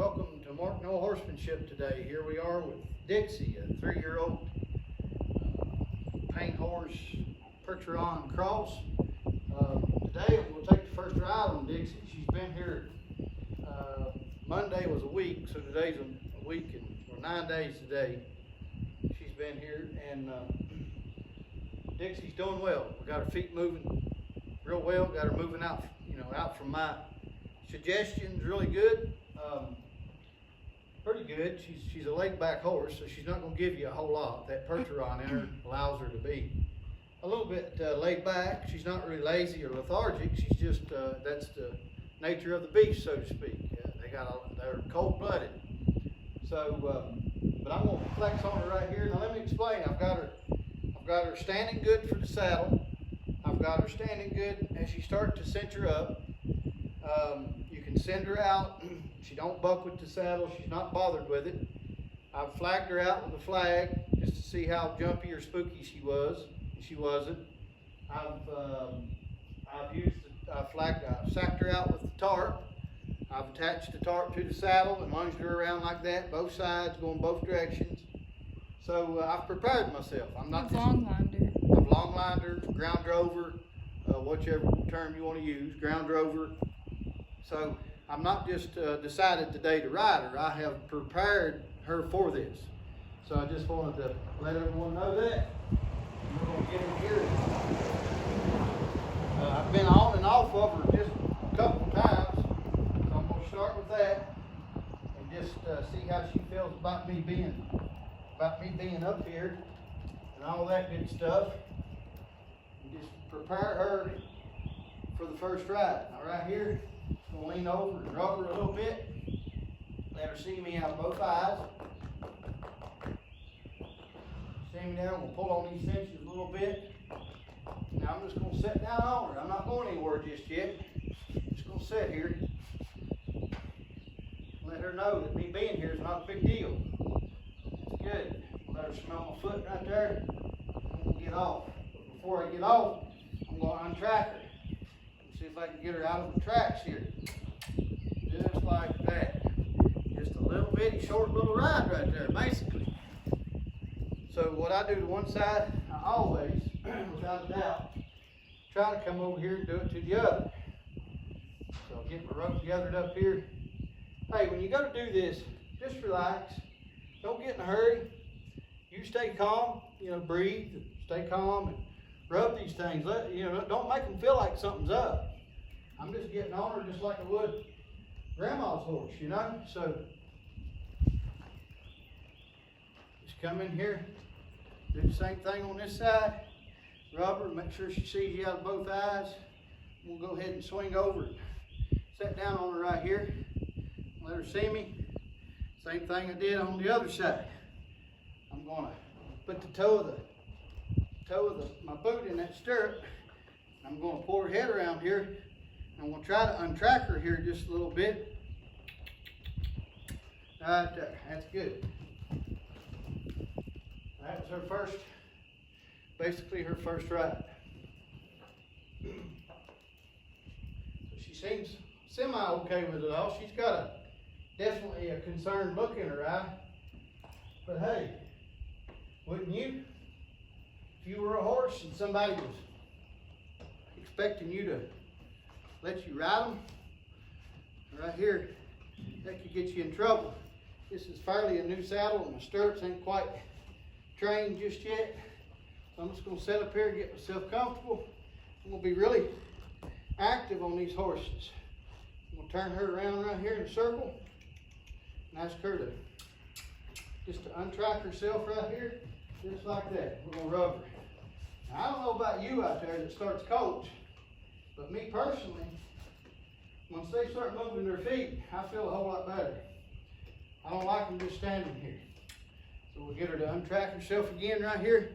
Welcome to Mark No Horsemanship today. Here we are with Dixie, a 3-year-old paint horse Percheron cross. Today we'll take the first ride on Dixie. She's been here, Monday was a week, so today's a week or 9 days today. She's been here, and Dixie's doing well. We got her feet moving real well. Got her moving out, out from my suggestions, really good. Pretty good. She's a laid back horse, so she's not going to give you a whole lot. That Percheron in her allows her to be a little bit laid back. She's not really lazy or lethargic. She's just, that's the nature of the beast, so to speak. They're cold blooded. So, but I'm going to flex on her right here. Now let me explain. I've got her standing good for the saddle. I've got her standing good as you start to cinch her up. You can send her out. She don't buck with the saddle. She's not bothered with it. I've flagged her out with a flag just to see how jumpy or spooky she was. She wasn't. I've sacked her out with the tarp. I've attached the tarp to the saddle and lunged her around like that, both sides, going both directions. So I've prepared myself. I'm not just long-lined her. I've long-lined her, ground drove her, whichever term you want to use, ground drove her. So I'm not just decided today to ride her. I have prepared her for this. So I just wanted to let everyone know that. We're going to get in here. I've been on and off of her just a couple of times. So I'm going to start with that and just see how she feels about me being up here and all that good stuff. And just prepare her for the first ride. Now right here, I'm going to lean over and rub her a little bit. Let her see me out of both eyes. See me there, I'm going to pull on these cinches a little bit. Now I'm just going to sit down on her. I'm not going anywhere just yet. I'm just going to sit here. Let her know that me being here is not a big deal. It's good. Let her smell my foot right there. I'm going to get off. But before I get off, I'm going to untrack her. See if I can get her out of the tracks here. Just like that. Just a little bitty short little ride right there, basically. So what I do to one side, I always, without a doubt, try to come over here and do it to the other. So I'll get my rope gathered up here. Hey, when you go to do this, just relax. Don't get in a hurry. You stay calm, breathe, stay calm, and rub these things. Don't make them feel like something's up. I'm just getting on her just like I would grandma's horse, So just come in here, do the same thing on this side. Rub her, make sure she sees you out of both eyes. We'll go ahead and swing over it. Sit down on her right here. Let her see me. Same thing I did on the other side. I'm going to put the toe of my boot in that stirrup. I'm going to pull her head around here. I'm going to try to untrack her here just a little bit. Right there. That's good. That was her first, basically her first ride. She seems semi-okay with it all. She's got definitely a concerned look in her eye. But hey, wouldn't you? If you were a horse and somebody was expecting you to let you ride them, right here, that could get you in trouble. This is fairly a new saddle and my stirrups ain't quite trained just yet. So I'm just going to sit up here and get myself comfortable. I'm going to be really active on these horses. I'm going to turn her around right here in a circle and ask her to just to untrack herself right here, just like that. We're going to rub her. Now, I don't know about you out there that starts coach, but me personally, once they start moving their feet, I feel a whole lot better. I don't like them just standing here. So we'll get her to untrack herself again right here.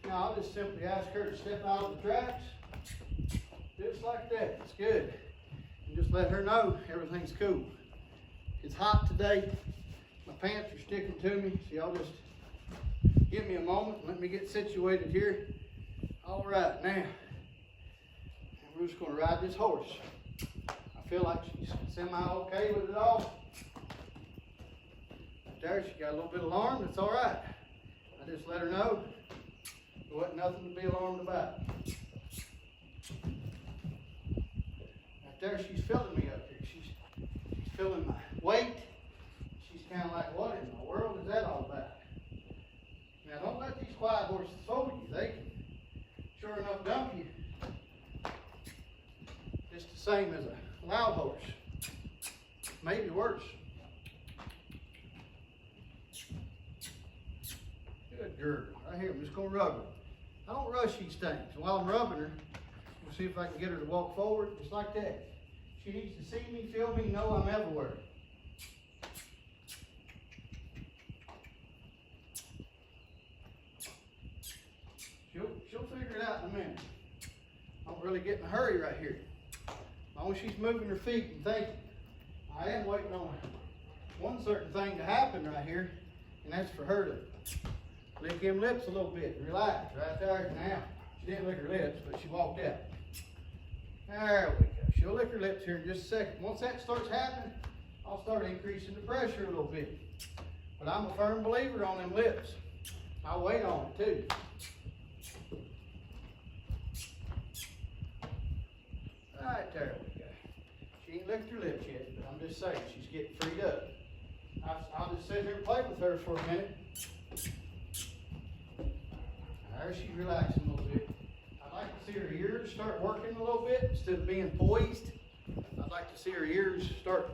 Now I'll just simply ask her to step out of the tracks, just like that. It's good. And just let her know everything's cool. It's hot today. My pants are sticking to me, so y'all just give me a moment. Let me get situated here. All right, now we're just going to ride this horse. I I feel like she's semi-okay with it all. Right there, she got a little bit alarmed. It's all right. I just let her know there wasn't nothing to be alarmed about. Right there, she's feeling me up here. She's feeling my weight. She's kind of like, what in the world is that all about? Now, don't let these quiet horses fool you. They can sure enough dump you. Just the same as a loud horse. Maybe worse. Good girl. Right here, I'm just going to rub her. I don't rush these things. While I'm rubbing her, we'll see if I can get her to walk forward, just like that. She needs to see me, feel me, know I'm everywhere. She'll figure it out in a minute. Don't really get in a hurry right here. As long as she's moving her feet and thinking. I am waiting on one certain thing to happen right here, and that's for her to lick them lips a little bit and relax right there. Now, she didn't lick her lips, but she walked out. There we go. She'll lick her lips here in just a second. Once that starts happening, I'll start increasing the pressure a little bit. But I'm a firm believer on them lips. I'll wait on it too. Right, there we go. She ain't licked her lips yet, but I'm just saying she's getting freed up. I'll just sit here and play with her for a minute. There she's relaxing a little bit. I'd like to see her ears start working a little bit instead of being poised. I'd like to see her ears start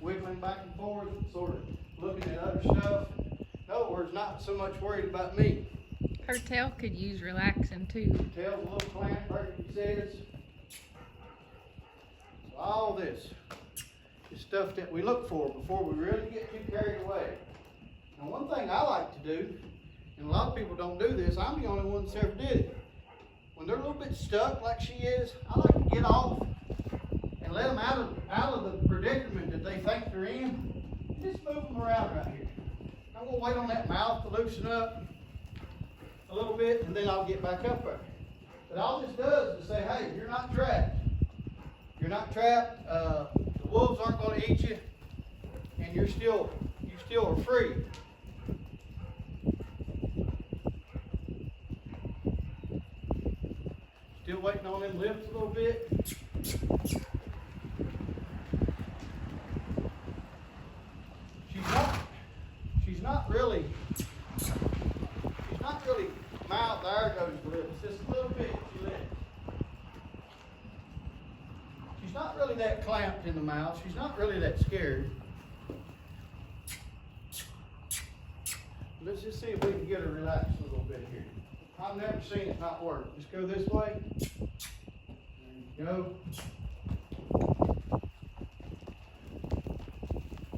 wiggling back and forth, sort of looking at other stuff. In other words, not so much worried about me. Her tail could use relaxing too. Her tail's a little clamped, like it says. So all this is stuff that we look for before we really get too carried away. Now, one thing I like to do, and a lot of people don't do this, I'm the only one that's ever did it. When they're a little bit stuck like she is, I like to get off and let them out of the predicament that they think they're in. And just move them around right here. I'm going to wait on that mouth to loosen up a little bit, and then I'll get back up there. But all this does is say, hey, you're not trapped. You're not trapped. The wolves aren't going to eat you, and you still are free. Still waiting on them lips a little bit. She's not really mouth. There goes the lips. Just a little bit. She's not really that clamped in the mouth. She's not really that scared. Let's just see if we can get her relaxed a little bit here. I've never seen it not work. Just go this way. There you go.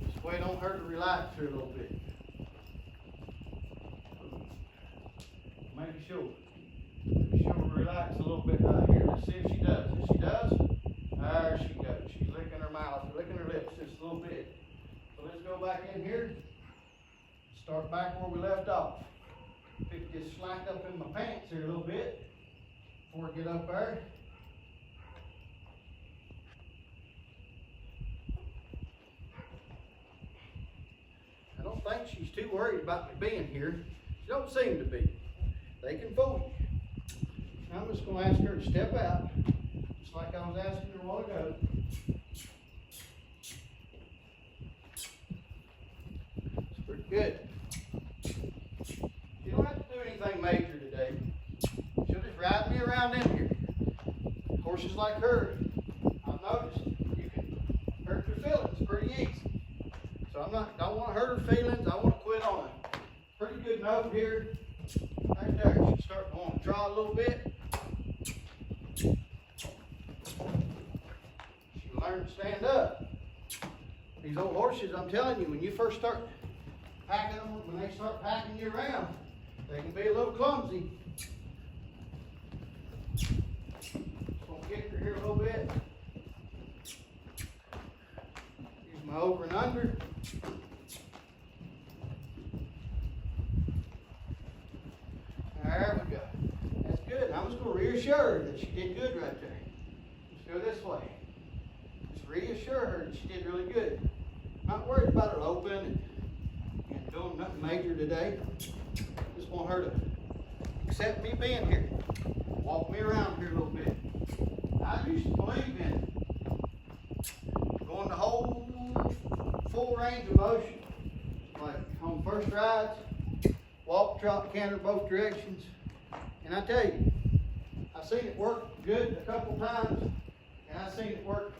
Just wait on her to relax here a little bit. Maybe she'll relax a little bit right here. Let's see if she does. If she does, there she goes. She's licking her mouth, licking her lips just a little bit. So let's go back in here. Start back where we left off. Pick this slack up in my pants here a little bit before I get up there. I don't think she's too worried about me being here. She don't seem to be. They can fool you. Now I'm just going to ask her to step out, just like I was asking her a while ago. It's pretty good. You don't have to do anything major today. She'll just ride me around in here. Horses like her, I've noticed, you can hurt their feelings pretty easy. So don't want to hurt her feelings. I want to quit on it. Pretty good note here. Right there. She's starting to want to draw a little bit. She learned to stand up. These old horses, I'm telling you, when you first start packing them, when they start packing you around, they can be a little clumsy. Just gonna kick her here a little bit. Use my over and under. There we go. That's good. I'm just going to reassure her that she did good right there. Just go this way. Just reassure heard she did really good. Not worried about her open and doing nothing major today. Just want her to accept me being here. Walk me around here a little bit. I used to believe in going the whole full range of motion. Like on first rides, walk, trot, canter both directions. And I tell you, I've seen it work good a couple times, and I've seen it work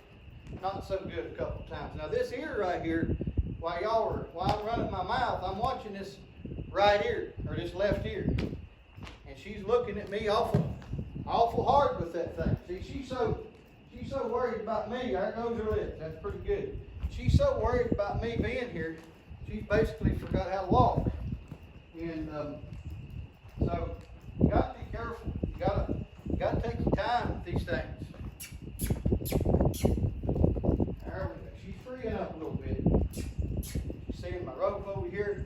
not so good a couple times. Now this ear right here, while I'm running my mouth, I'm watching this right ear, or this left ear. And she's looking at me awful hard with that thing. See, she's so worried about me. There goes her lips. That's pretty good. She's so worried about me being here, she's basically forgot how to walk. And so you got to be careful. You gotta take your time with these things. There we go. She's freeing up a little bit. She's seeing my rope over here.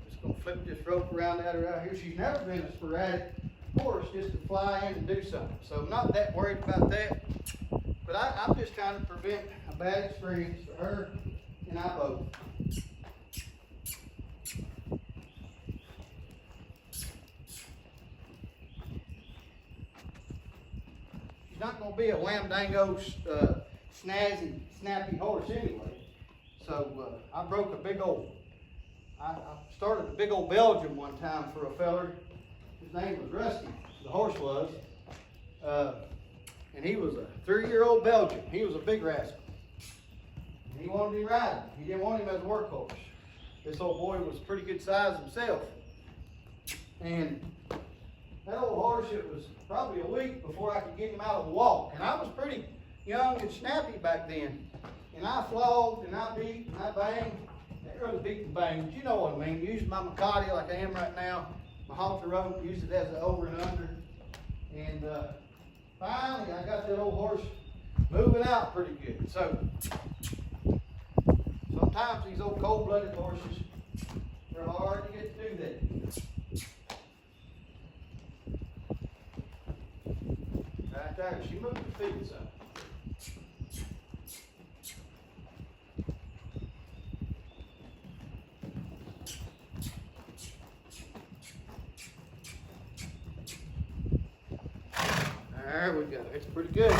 Just gonna flip this rope around at her out here. She's never been a sporadic horse just to fly in and do something. So I'm not that worried about that. But I'm just trying to prevent a bad experience for her and I both. She's not going to be a wham-dango, snazzy, snappy horse anyway. So I broke a big old, I started a big old Belgium one time for a feller. His name was Rusty, the horse was. And he was a 3-year-old Belgian. He was a big rascal. And he wanted him riding. He didn't want him as a workhorse. This old boy was pretty good size himself. And that old horse, it was probably a week before I could get him out of the walk. And I was pretty young and snappy back then. And I flogged and I beat and I banged. Not really beat and banged, but you know what I mean. Used my Macati like I am right now. My halter rope, used it as an over and under. And finally, I got that old horse moving out pretty good. So sometimes these old cold-blooded horses, they're hard to get to do that. Right there, she moved her feet some. There we go. It's pretty good.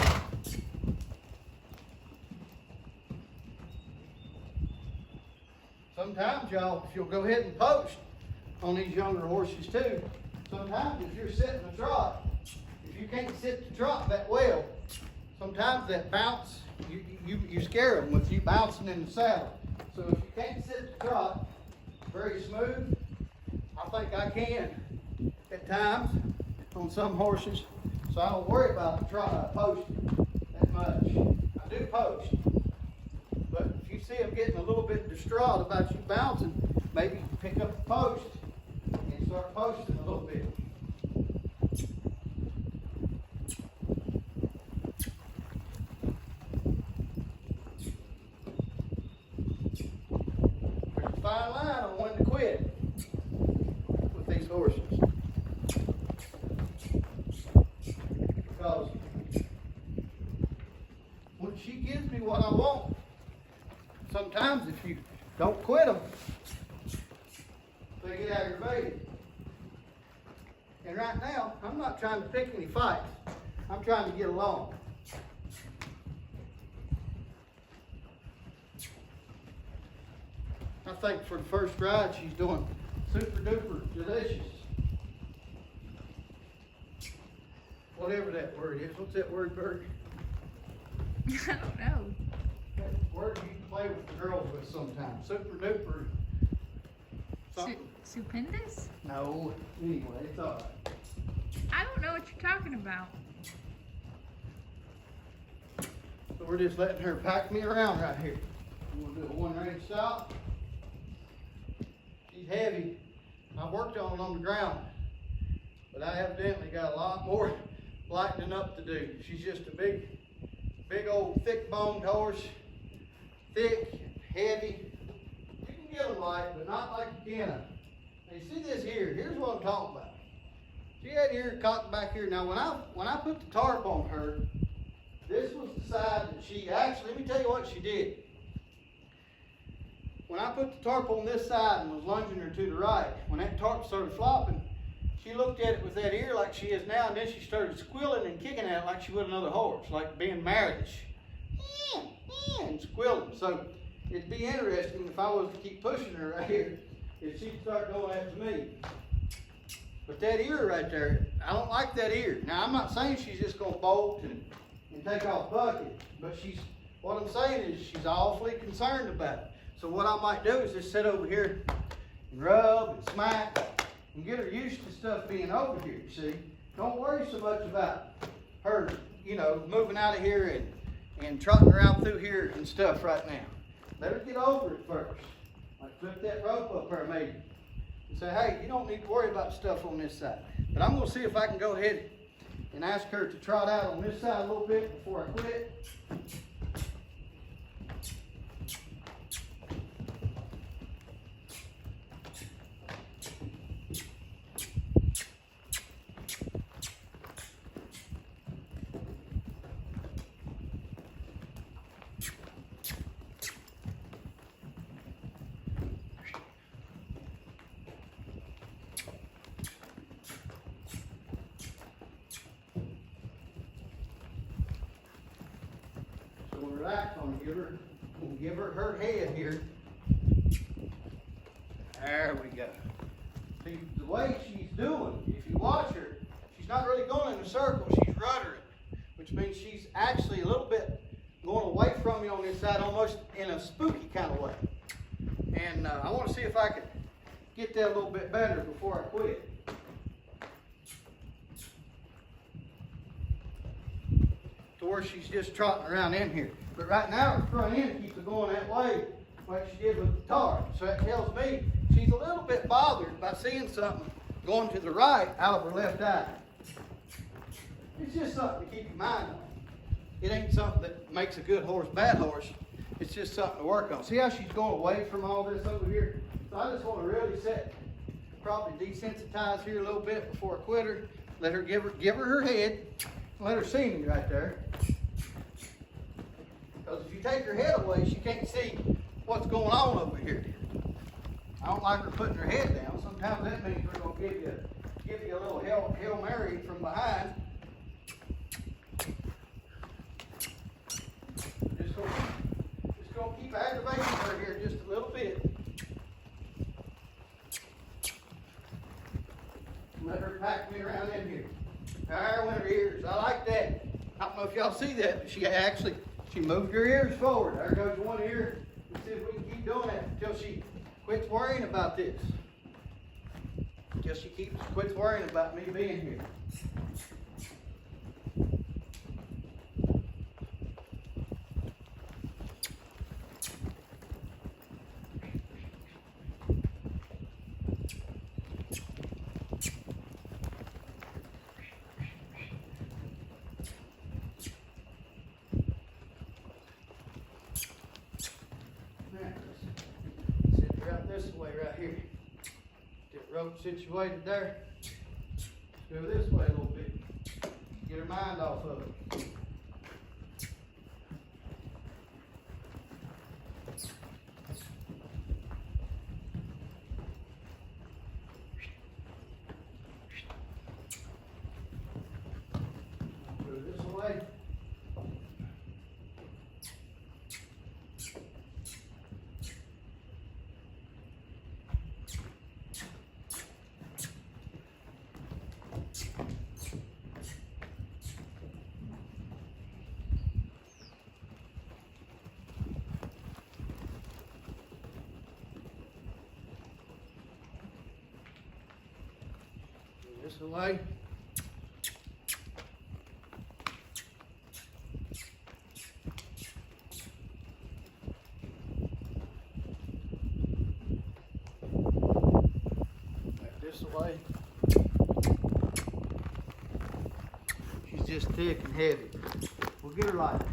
Sometimes y'all, if you'll go ahead and post on these younger horses too, sometimes if you're sitting a trot, if you can't sit the trot that well, sometimes that bounce, you scare them with you bouncing in the saddle. So if you can't sit the trot very smooth, I think I can at times on some horses. So I don't worry about posting that much. I do post. But if you see them getting a little bit distraught about you bouncing, maybe pick up the post and start posting a little bit. There's a fine line on when to quit with these horses. Because when she gives me what I want, sometimes if you don't quit them, they get aggravated. And right now, I'm not trying to pick any fights. I'm trying to get along. I think for the first ride, she's doing super duper delicious. Whatever that word is. What's that word, Bert? I don't know. That word you play with the girls with sometimes. Super duper something. Stupendous? No. Anyway, it's all right. I don't know what you're talking about. So we're just letting her pack me around right here. We'll do a 1-range stop. She's heavy. I worked on it on the ground. But I evidently got a lot more lightening up to do. She's just a big old thick-boned horse. Thick, heavy. You can get them light, but not like you can. Now you see this here. Here's what I'm talking about. She had here cocked back here. Now when I put the tarp on her, this was the side that she actually, let me tell you what she did. when I put the tarp on this side and was lunging her to the right, when that tarp started flopping, she looked at it with that ear like she is now, and then she started squealing and kicking at it like she would another horse, like being marriedish. And squealing. So it'd be interesting if I was to keep pushing her right here, if she'd start going after me. But that ear right there, I don't like that ear. Now, I'm not saying she's just going to bolt and take off bucket, but what I'm saying is she's awfully concerned about it. So what I might do is just sit over here and rub and smack and get her used to stuff being over here, you see. Don't worry so much about her, moving out of here and trotting around through here and stuff right now. Let her get over it first. Like flip that rope up her maybe. And say, hey, you don't need to worry about stuff on this side. But I'm going to see if I can go ahead and ask her to trot out on this side a little bit before I quit. Relax on her, give her head here. There we go. See, the way she's doing, if you watch her, she's not really going in a circle, she's ruddering, which means she's actually a little bit going away from you on this side, almost in a spooky kind of way. And I want to see if I can get that a little bit better before I quit. To where she's just trotting around in here. But right now, her front end keeps her going that way, like she did with the tarp. So that tells me she's a little bit bothered by seeing something going to the right out of her left eye. It's just something to keep your mind on. It ain't something that makes a good horse bad horse. It's just something to work on. See how she's going away from all this over here? So I just want to really probably desensitize here a little bit before I quit her. Let her give her head. Let her see me right there. Because if you take her head away, she can't see what's going on over here. I don't like her putting her head down. Sometimes that means we're going to give you a little Hail Mary from behind. Just going to keep aggravating her here just a little bit. Let her pack me around in here. There went her ears. I like that. I don't know if y'all see that, but she moved her ears forward. There goes one ear. Let's see if we can keep doing that until she quits worrying about this. Until she quits worrying about me being here. This way right here. Get the rope situated there. Go this way a little bit. Get her mind off of it. Go this way. This away. Back this away. She's just thick and heavy. We'll get her lighter.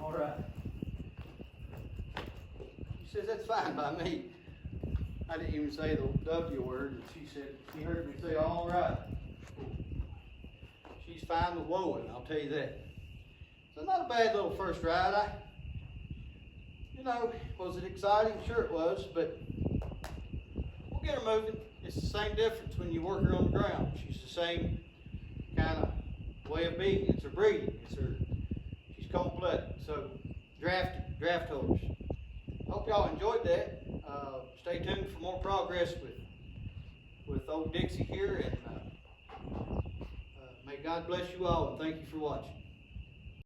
All right. She says that's fine by me. I didn't even say the W word, but she said she heard me say all right. fine with whoa-ing, I'll tell you that. So not a bad little first ride. Was it exciting? Sure it was, but we'll get her moving. It's the same difference when you work her on the ground. She's the same kind of way of being. It's her breeding. She's cold-blooded. So draft horse. Hope y'all enjoyed that. Stay tuned for more progress with old Dixie here, and may God bless you all, and thank you for watching.